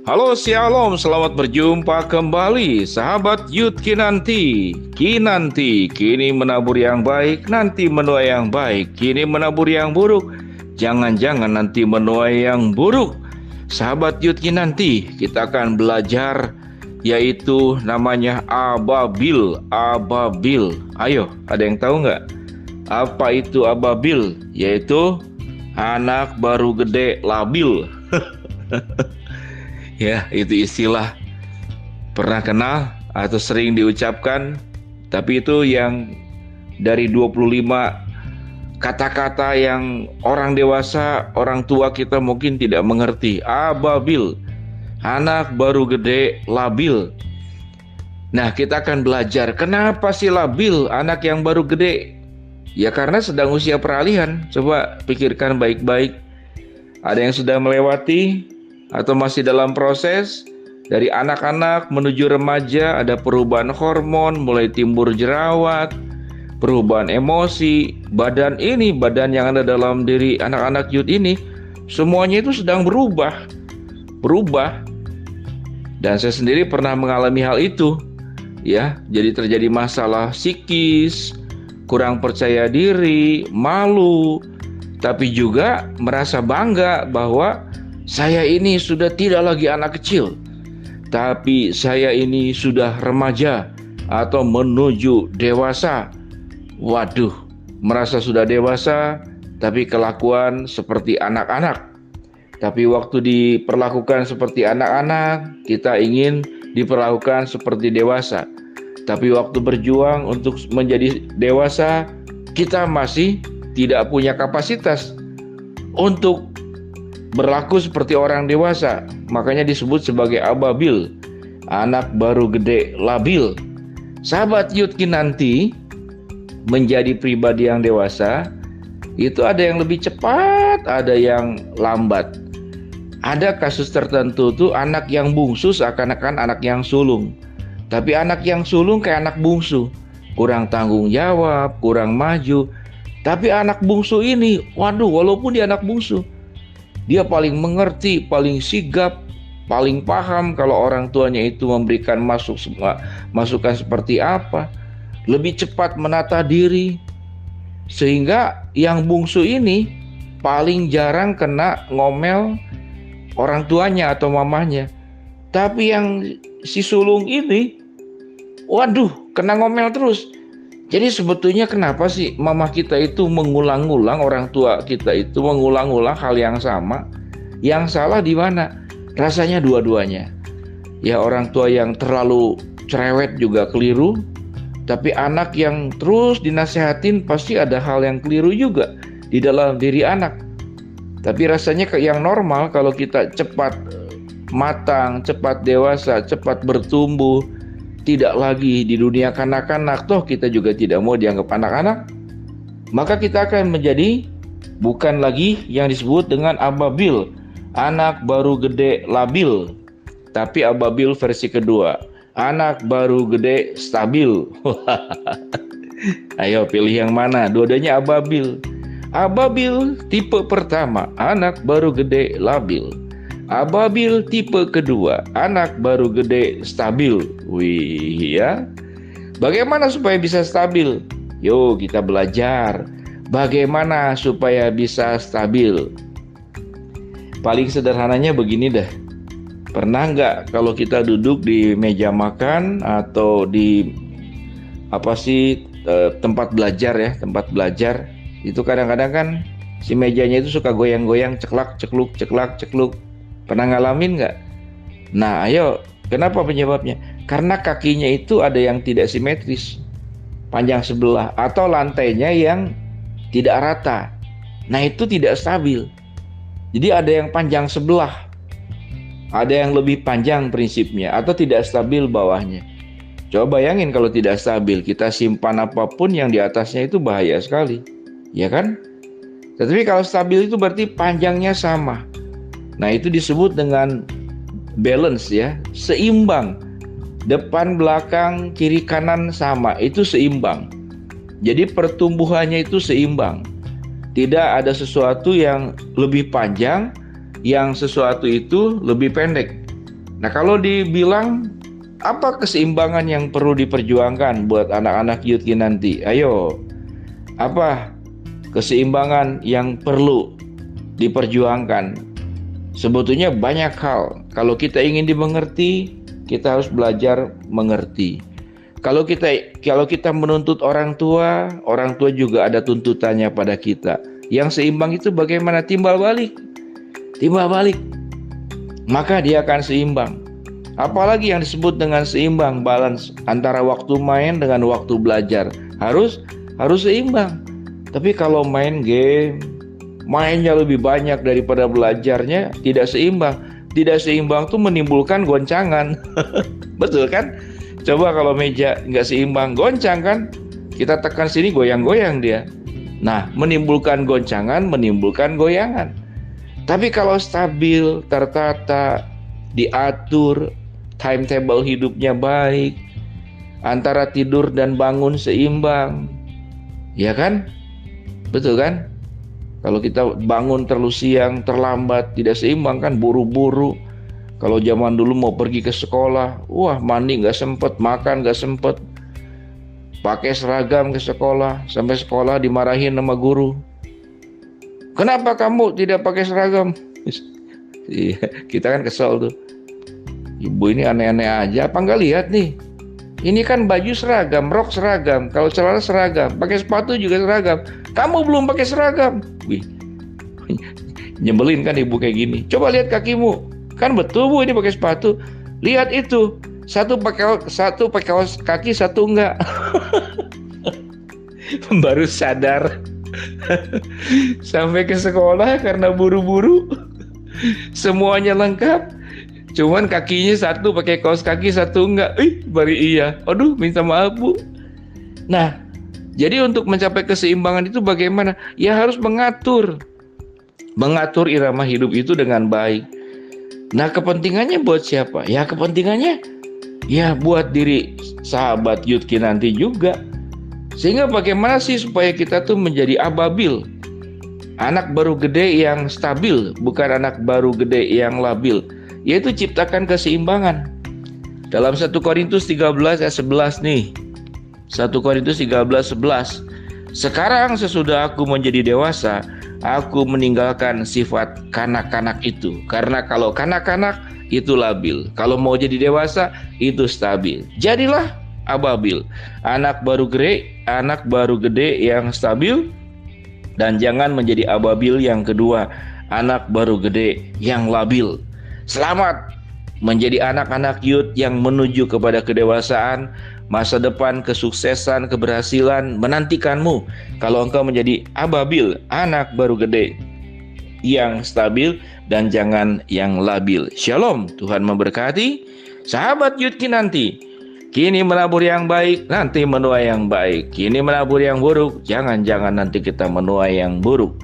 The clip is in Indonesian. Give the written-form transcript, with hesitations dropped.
Halo Shalom, selamat berjumpa kembali sahabat Yud Kinanti. Kinanti, kini menabur yang baik, nanti menuai yang baik. Kini menabur yang buruk, jangan-jangan nanti menuai yang buruk. Sahabat Yud Kinanti, kita akan belajar yaitu namanya ababil. Ababil, ayo ada yang tahu nggak? Apa itu ababil? Yaitu anak baru gede labil. Ya, itu istilah pernah kenal atau sering diucapkan, tapi itu yang dari 25 kata-kata yang orang dewasa, orang tua kita mungkin tidak mengerti. Ababil, anak baru gede labil. Nah, kita akan belajar kenapa sih labil anak yang baru gede? Ya karena sedang usia peralihan. Coba pikirkan baik-baik. Ada yang sudah melewati atau masih dalam proses. Dari anak-anak menuju remaja, ada perubahan hormon, mulai timbul jerawat, perubahan emosi, badan yang ada dalam diri anak-anak Yud ini, semuanya itu sedang berubah. Dan saya sendiri pernah mengalami hal itu. Ya, jadi terjadi masalah psikis, kurang percaya diri, malu, tapi juga merasa bangga bahwa saya ini sudah tidak lagi anak kecil, tapi saya ini sudah remaja atau menuju dewasa. Waduh, merasa sudah dewasa, tapi kelakuan seperti anak-anak. Tapi waktu diperlakukan seperti anak-anak, kita ingin diperlakukan seperti dewasa. Tapi waktu berjuang untuk menjadi dewasa, kita masih tidak punya kapasitas untuk berlaku seperti orang dewasa. Makanya disebut sebagai ababil, anak baru gede labil. Sahabat Yud Kinanti, menjadi pribadi yang dewasa itu ada yang lebih cepat, ada yang lambat. Ada kasus tertentu tuh anak yang bungsu seakan-akan anak yang sulung. Tapi anak yang sulung kayak anak bungsu, kurang tanggung jawab, kurang maju. Tapi anak bungsu ini, waduh, walaupun dia anak bungsu, dia paling mengerti, paling sigap, paling paham kalau orang tuanya itu memberikan masukan seperti apa. Lebih cepat menata diri. Sehingga yang bungsu ini paling jarang kena ngomel orang tuanya atau mamanya. Tapi yang si sulung ini, waduh, kena ngomel terus. Jadi sebetulnya kenapa sih mama kita itu mengulang-ulang, orang tua kita itu mengulang-ulang hal yang sama? Yang salah di mana? Rasanya dua-duanya. Ya orang tua yang terlalu cerewet juga keliru, tapi anak yang terus dinasehatin pasti ada hal yang keliru juga di dalam diri anak. Tapi rasanya yang normal kalau kita cepat matang, cepat dewasa, cepat bertumbuh, tidak lagi di dunia kanak-kanak, toh kita juga tidak mau dianggap anak-anak, maka kita akan menjadi bukan lagi yang disebut dengan ababil, anak baru gede labil, tapi ababil versi kedua, anak baru gede stabil. Ayo pilih yang mana? Dua-duanya ababil. Ababil tipe pertama, anak baru gede labil. Ababil tipe kedua, anak baru gede stabil. Wih ya. Bagaimana supaya bisa stabil? Yuk kita belajar. Bagaimana supaya bisa stabil? Paling sederhananya begini dah. Pernah nggak kalau kita duduk di meja makan atau di tempat belajar ya, tempat belajar itu kadang-kadang kan si mejanya itu suka goyang-goyang, ceklak cekluk, ceklak cekluk. Pernah ngalamin nggak? Nah ayo, kenapa penyebabnya? Karena kakinya itu ada yang tidak simetris, panjang sebelah, atau lantainya yang tidak rata. Nah itu tidak stabil. Jadi ada yang panjang sebelah, ada yang lebih panjang prinsipnya, atau tidak stabil bawahnya. Coba bayangin kalau tidak stabil, kita simpan apapun yang di atasnya itu bahaya sekali, ya kan? Tetapi kalau stabil itu berarti panjangnya sama. Nah itu disebut dengan balance ya, seimbang. Depan, belakang, kiri, kanan sama, itu seimbang. Jadi pertumbuhannya itu seimbang. Tidak ada sesuatu yang lebih panjang, yang sesuatu itu lebih pendek. Nah, kalau dibilang apa keseimbangan yang perlu diperjuangkan buat anak-anak youth nanti? Ayo, apa keseimbangan yang perlu diperjuangkan? Sebetulnya banyak hal. Kalau kita ingin dimengerti, kita harus belajar mengerti. Kalau kita menuntut orang tua juga ada tuntutannya pada kita. Yang seimbang itu bagaimana? Timbal balik. Maka dia akan seimbang. Apalagi yang disebut dengan seimbang, balance antara waktu main dengan waktu belajar. Harus seimbang. Tapi kalau main game, mainnya lebih banyak daripada belajarnya, tidak seimbang. Tidak seimbang itu menimbulkan goncangan. Betul kan? Coba kalau meja nggak seimbang, goncang kan? Kita tekan sini, goyang-goyang dia. Nah, menimbulkan goncangan, menimbulkan goyangan. Tapi kalau stabil, tertata, diatur, timetable hidupnya baik, antara tidur dan bangun seimbang, ya kan? Betul kan? Kalau kita bangun terlalu siang, terlambat, tidak seimbang kan, buru-buru. Kalau zaman dulu mau pergi ke sekolah, wah mandi nggak sempet, makan nggak sempet, pakai seragam ke sekolah, sampai sekolah dimarahin sama guru. Kenapa kamu tidak pakai seragam? Kita kan kesel tuh. Ibu ini aneh-aneh aja, apa nggak lihat nih? Ini kan baju seragam, rok seragam, kalau celana seragam, pakai sepatu juga seragam. Kamu belum pakai seragam. Wih, nyebelin kan ibu kayak gini. Coba lihat kakimu, kan betul bu ini pakai sepatu. Lihat itu, satu pakai kaos kaki, satu enggak. Baru sadar. Sampai ke sekolah karena buru-buru, semuanya lengkap. Cuman kakinya satu pakai kaos kaki, satu enggak. Baru iya. Aduh, minta maaf bu. Nah, jadi untuk mencapai keseimbangan itu bagaimana? Ya harus mengatur irama hidup itu dengan baik. Nah, kepentingannya buat siapa? Ya kepentingannya ya buat diri sahabat youth nanti juga. Sehingga bagaimana sih supaya kita tuh menjadi ababil, anak baru gede yang stabil, bukan anak baru gede yang labil. Yaitu ciptakan keseimbangan. Dalam 1 Korintus 13 ayat 11 nih. 1 Korintus 13:11. Sekarang sesudah aku menjadi dewasa, aku meninggalkan sifat kanak-kanak itu. Karena kalau kanak-kanak itu labil, kalau mau jadi dewasa itu stabil. Jadilah ababil, anak baru gede yang stabil, dan jangan menjadi ababil yang kedua, anak baru gede yang labil. Selamat menjadi anak-anak youth yang menuju kepada kedewasaan. Masa depan, kesuksesan, keberhasilan menantikanmu kalau engkau menjadi ababil, anak baru gede yang stabil, dan jangan yang labil. Shalom, Tuhan memberkati. Sahabat youth nanti, kini menabur yang baik, nanti menuai yang baik. Kini menabur yang buruk, jangan nanti kita menuai yang buruk.